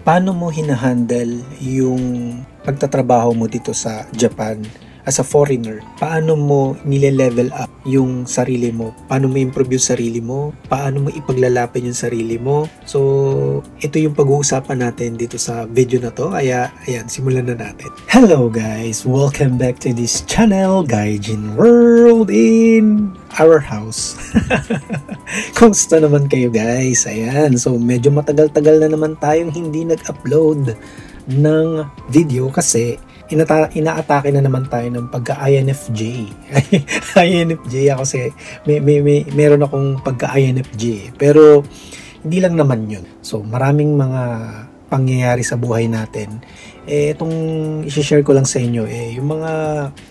paano mo hinahandle yung pagtatrabaho mo dito sa Japan as a foreigner? Paano mo nile-level up yung sarili mo? Paano mo improve yung sarili mo? Paano mo ipaglalapin yung sarili mo? So, ito yung pag-uusapan natin dito sa video na to. Kaya, ayan, simulan na natin. Hello guys! Welcome back to this channel, Gaijin World in our house. Kumusta naman kayo guys? Ayan, so medyo matagal-tagal na naman tayong hindi nag-upload ng video kasi inaatake na naman tayo ng pagka-INFJ. INFJ ako kasi meron akong pagka-INFJ. Pero hindi lang naman yun. So maraming mga pangyayari sa buhay natin. Itong i-share ko lang sa inyo, yung mga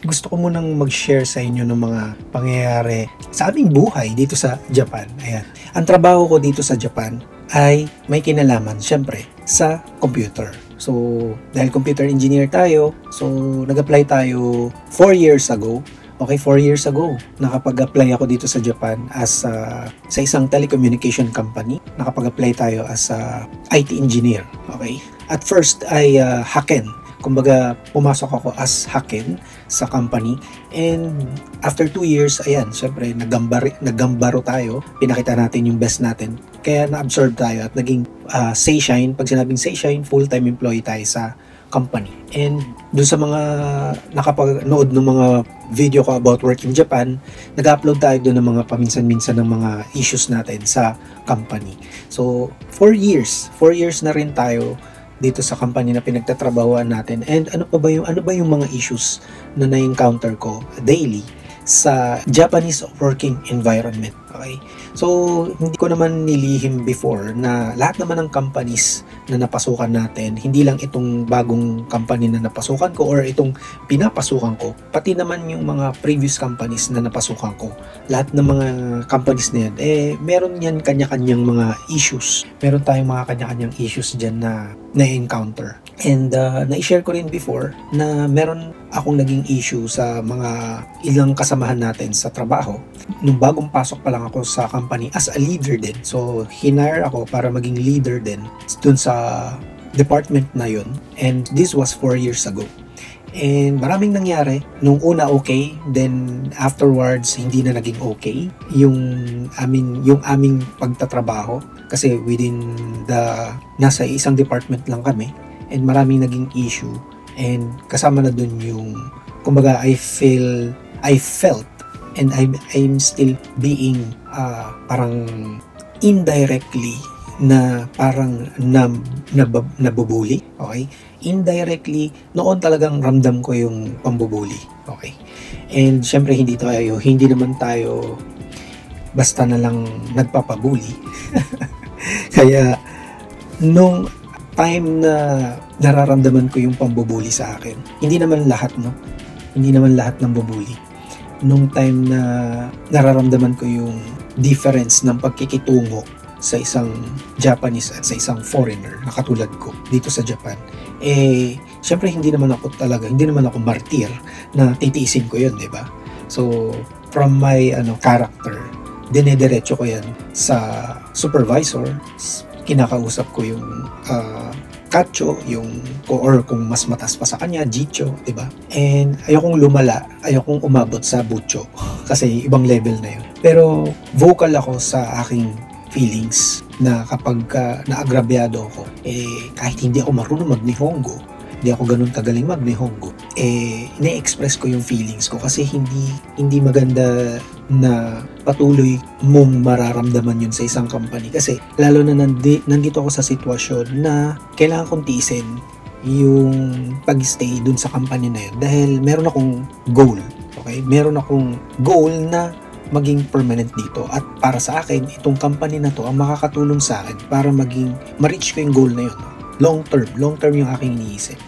gusto ko munang mag-share sa inyo ng mga pangyayari sa aming buhay dito sa Japan. Ayan. Ang trabaho ko dito sa Japan ay may kinalaman, syempre, sa computer. So, dahil computer engineer tayo, so nag-apply tayo 4 years ago. Okay, 4 years ago, nakapag-apply ako dito sa Japan as sa isang telecommunication company. Nakapag-apply tayo as IT engineer. Okay? At first ay Haken. Kumbaga, pumasok ako as Haken sa company. And after 2 years, ayan, syempre, naggambaro tayo. Pinakita natin yung best natin. Kaya na-absorb tayo at naging Seishine. Pag sinabing Seishine, full-time employee tayo sa company. And doon sa mga nakapanood ng mga video ko about work in Japan, nag-upload tayo doon ng mga paminsan-minsan ng mga issues natin sa company. So, 4 years na rin tayo dito sa company na pinagtatrabahuan natin. And ano ba yung mga issues na na-encounter ko daily sa Japanese working environment. Okay? So, hindi ko naman nilihim before na lahat naman ng companies na napasukan natin, hindi lang itong bagong company na napasukan ko or itong pinapasukan ko, pati naman yung mga previous companies na napasukan ko. Lahat ng mga companies na yan, meron yan kanya-kanyang mga issues. Meron tayong mga kanya-kanyang issues dyan na na-encounter. And na-share ko rin before na meron akong naging issue sa mga ilang kasamahan natin sa trabaho. Nung bagong pasok pa lang ako sa company as a leader din. So, hinire ako para maging leader din dun sa department na yun. And this was 4 years ago. And maraming nangyari. Nung una okay, then afterwards hindi na naging okay yung aming pagtatrabaho kasi within nasa isang department lang kami. And maraming naging issue and kasama na dun yung kumbaga I felt and I'm still being parang indirectly na parang nabubuli. Okay? Indirectly, noon talagang ramdam ko yung pambubuli. Okay? And syempre hindi naman tayo basta na lang nagpapabuli. Kaya nung time na nararamdaman ko yung pambubuli sa akin, hindi naman lahat ng bubuli. Nung time na nararamdaman ko yung difference ng pagkikitungo sa isang Japanese at sa isang foreigner na katulad ko dito sa Japan, syempre hindi naman ako martir na titiisin ko yun, di ba? So, from my character, dinediretso ko yan sa supervisor, kinakausap ko yung Kacho, or kung mas matas pa sa kanya, Jicho, diba? And ayokong lumala, ayokong umabot sa Bucho kasi ibang level na yun. Pero vocal ako sa aking feelings na kapag naagrabyado ako, kahit hindi ako marunong mag-Nihongo, hindi ako ganun kagaling mag-Nihongo, ine-express ko yung feelings ko kasi hindi maganda na patuloy mong mararamdaman yun sa isang company kasi lalo na nandito ako sa sitwasyon na kailangan kong tiisin yung pag-stay dun sa company na yun dahil meron akong goal. Okay? Meron akong goal na maging permanent dito at para sa akin itong company na to ang makakatulong sa akin para ma-reach ko yung goal na yun. Long term yung aking iniisip.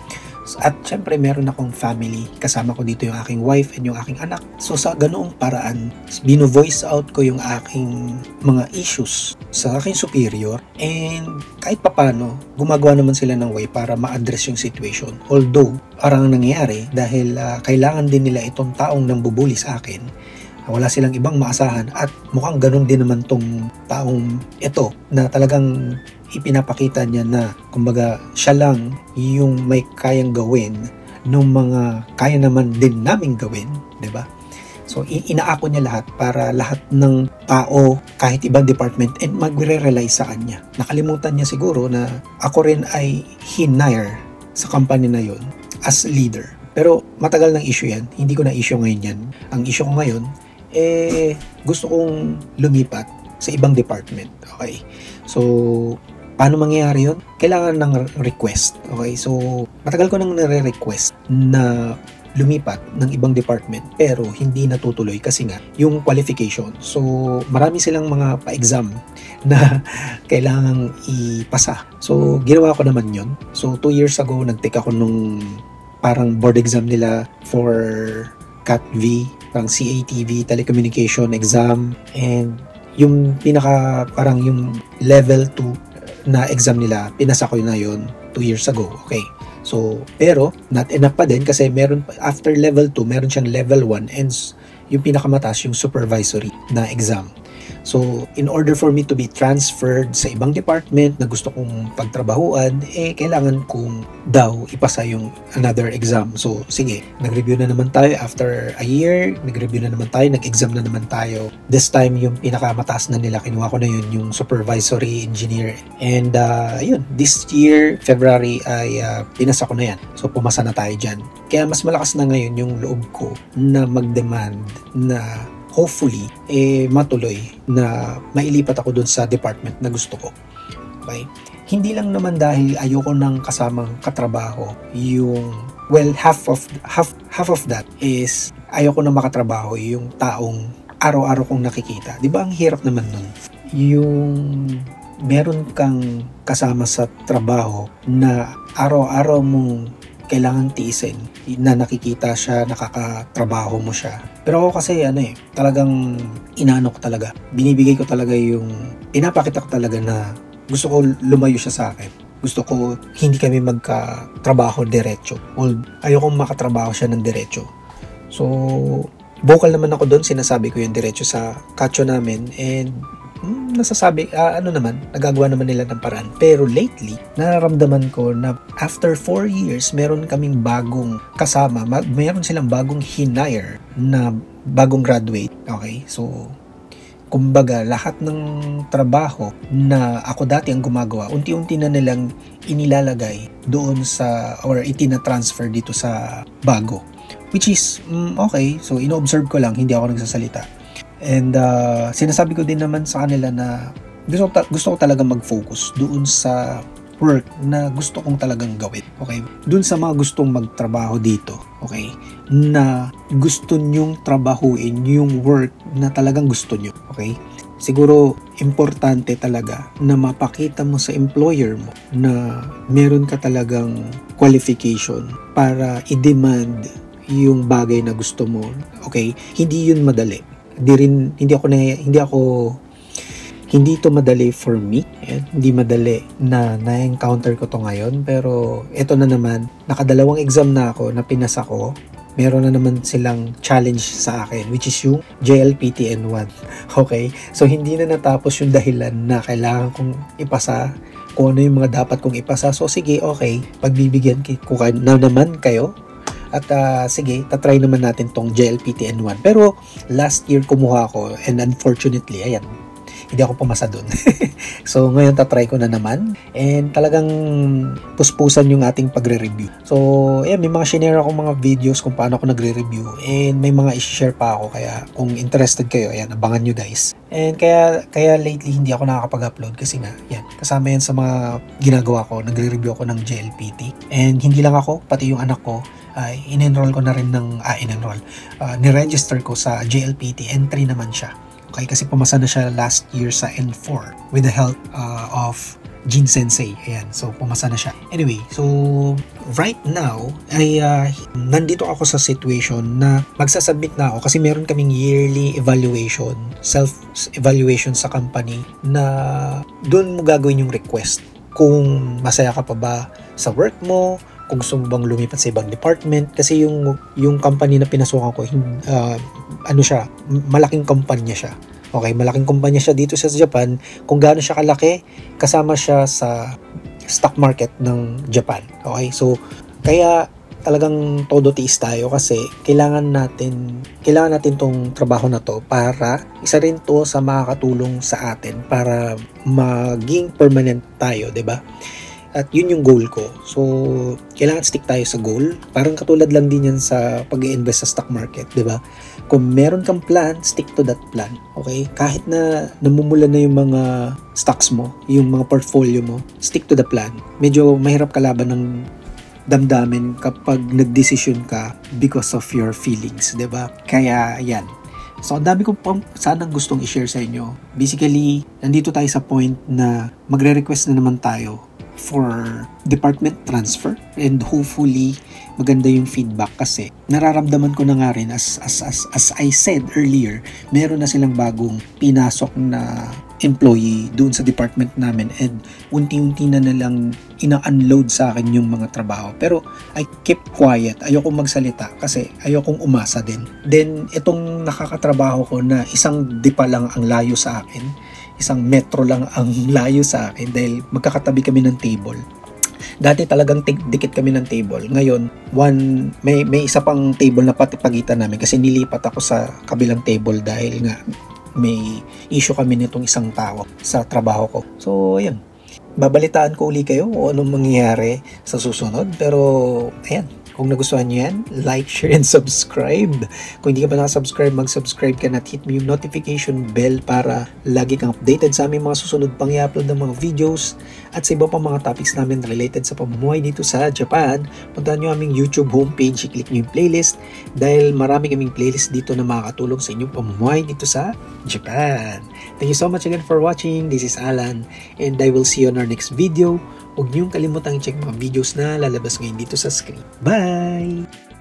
At syempre meron akong family, kasama ko dito yung aking wife and yung aking anak. So sa ganoong paraan, bino-voice out ko yung aking mga issues sa aking superior and kahit papano, gumagawa naman sila ng way para ma-address yung situation. Although, parang nangyayari dahil kailangan din nila itong taong nambubuli sa akin. Wala silang ibang maasahan at mukhang ganun din naman tong taong ito na talagang ipinapakita niya na kumbaga siya lang yung may kayang gawin ng mga kaya naman din naming gawin, 'di ba? So inaako niya lahat para lahat ng tao kahit ibang department and magre-rely sa kanya. Nakalimutan niya siguro na ako rin ay hinire sa company na yon as leader. Pero matagal ng issue yan, hindi ko na issue ngayon yan. Ang issue ko ngayon, gusto kong lumipat sa ibang department. Okay, so paano mangyayari yun? Kailangan ng request. Okay, so matagal ko nang nare-request na lumipat ng ibang department pero hindi natutuloy kasi nga yung qualification. So marami silang mga pa-exam na kailangang ipasa. So ginawa ko naman yun. So 2 years ago nag-take ako nung parang board exam nila for CATV, parang CATV, telecommunication exam, and yung pinaka parang yung level 2 na exam nila, pinasa ko na yun 2 years ago. Okay. So, pero not enough pa din kasi meron after level 2, meron siyang level 1 and yung pinakamataas yung supervisory na exam. So, in order for me to be transferred sa ibang department na gusto kong pagtrabahuan, kailangan kong daw ipasa yung another exam. So, sige, nag-review na naman tayo after a year, nag-review na naman tayo, nag-exam na naman tayo. This time, yung pinakamataas na nila, kinuha ko na yun, yung supervisory engineer. And, yun, this year, February, ay pinasa ko na yan. So, pumasa na tayo dyan. Kaya mas malakas na ngayon yung loob ko na mag-demand na hopefully, matuloy na mailipat ako dun sa department na gusto ko. Okay? Hindi lang naman dahil ayoko nang kasamang katrabaho yung, well, half of that is ayoko nang makatrabaho yung taong araw-araw kong nakikita. Di ba ang hirap naman nun? Yung meron kang kasama sa trabaho na araw-araw mong kailangan tiisin na nakikita siya, nakakatrabaho mo siya. Pero ako kasi talagang inaano ko talaga. Binibigay ko talaga yung, pinapakita ko talaga na gusto ko lumayo siya sa akin. Gusto ko hindi kami magkatrabaho diretso. Ayokong makatrabaho siya ng diretso. So, vocal naman ako doon, sinasabi ko yung diretso sa kacho namin and nasasabi, nagagawa naman nila ng paraan. Pero lately, nararamdaman ko na after 4 years, meron kaming bagong kasama, meron silang bagong hinire na bagong graduate. Okay? So, kumbaga, lahat ng trabaho na ako dati ang gumagawa, unti-unti na nilang inilalagay doon sa, or itina-transfer dito sa bago. Which is, okay. So, ino-observe ko lang, hindi ako nagsasalita. And sinasabi ko din naman sa kanila na gusto ko talaga mag-focus doon sa work na gusto kong talagang gawin. Okay? Doon sa mga gustong magtrabaho dito. Okay? Na gusto nyong trabahuin yung work na talagang gusto nyo. Okay? Siguro, importante talaga na mapakita mo sa employer mo na meron ka talagang qualification para i-demand yung bagay na gusto mo. Okay? Hindi yun madali. Hindi to madali for me. Hindi madali na na-encounter ko to ngayon. Pero ito na naman, nakadalawang exam na ako na pinasa ko. Meron na naman silang challenge sa akin, which is yung JLPT N1. Okay? So hindi na natapos yung dahilan na kailangan kong ipasa kung ano yung mga dapat kong ipasa. So sige, okay, pagbibigyan ko na naman kayo. At sige, tatry naman natin tong JLPT N1. Pero last year kumuha ako and unfortunately, ayan, hindi ako pumasa dun. So ngayon tatry ko na naman and talagang puspusan yung ating pagre-review. So ayan, may mga shinare akong mga videos kung paano ako nagre-review and may mga i-share pa ako, kaya kung interested kayo, ayan, abangan nyo guys. And kaya lately hindi ako nakakapag-upload kasi nga, yan, kasama yan sa mga ginagawa ko, nagre-review ako ng JLPT. And hindi lang ako, pati yung anak ko, in-enroll ko na rin ni-register ko sa JLPT, N3 naman siya. Okay, kasi pumasa na siya last year sa N4 with the help of Jin Sensei. Ayan, so pumasa na siya. Anyway, so right now ay nandito ako sa situation na magsasubmit na ako kasi meron kaming yearly evaluation, self-evaluation sa company na doon mo gagawin yung request kung masaya ka pa ba sa work mo, kung gusto mo bang lumipat sa ibang department. Kasi yung company na pinasukan ko, malaking kumpanya siya. Okay, malaking kumpanya siya dito sa Japan. Kung gaano siya kalaki, kasama siya sa stock market ng Japan. Okay, so kaya talagang todo tiis tayo kasi kailangan natin tong trabaho na to para isa rin to sa makakatulong sa atin para maging permanent tayo, 'di ba? At yun yung goal ko. So, kailangan stick tayo sa goal. Parang katulad lang din yan sa pag-i-invest sa stock market, di ba? Kung meron kang plan, stick to that plan. Okay? Kahit na namumula na yung mga stocks mo, yung mga portfolio mo, stick to the plan. Medyo mahirap kalaban ng damdamin kapag nagdesisyon ka because of your feelings, di ba? Kaya, yan. So, ang dami kong sanang gustong i-share sa inyo. Basically, nandito tayo sa point na magre-request na naman tayo for department transfer and hopefully maganda yung feedback kasi nararamdaman ko na nga rin as I said earlier, meron na silang bagong pinasok na employee doon sa department namin and unti-unti na nalang ina-unload sa akin yung mga trabaho. Pero I kept quiet, ayokong magsalita kasi ayokong umasa din. Then itong nakakatrabaho ko na isang dipa lang ang layo sa akin, isang metro lang ang layo sa akin dahil magkakatabi kami ng table. Dati talagang dikit kami ng table. Ngayon, may isa pang table na pagitan namin kasi nilipat ako sa kabilang table dahil nga may issue kami nitong isang tao sa trabaho ko. So, ayan. Babalitaan ko uli kayo kung anong mangyayari sa susunod. Pero, ayan. Kung nagustuhan nyo yan, like, share, and subscribe. Kung hindi ka pa nakasubscribe, mag-subscribe ka na at hit mo yung notification bell para lagi kang updated sa aming mga susunod pang i-upload ng mga videos at sa iba pang mga topics namin related sa pamumuhay dito sa Japan. Puntahan nyo aming YouTube homepage, i-click nyo yung playlist dahil marami kaming playlist dito na makakatulong sa inyong pamumuhay dito sa Japan. Thank you so much again for watching. This is Alan and I will see you on our next video. Huwag niyong kalimutang i-check mga videos na lalabas ngayon dito sa screen. Bye!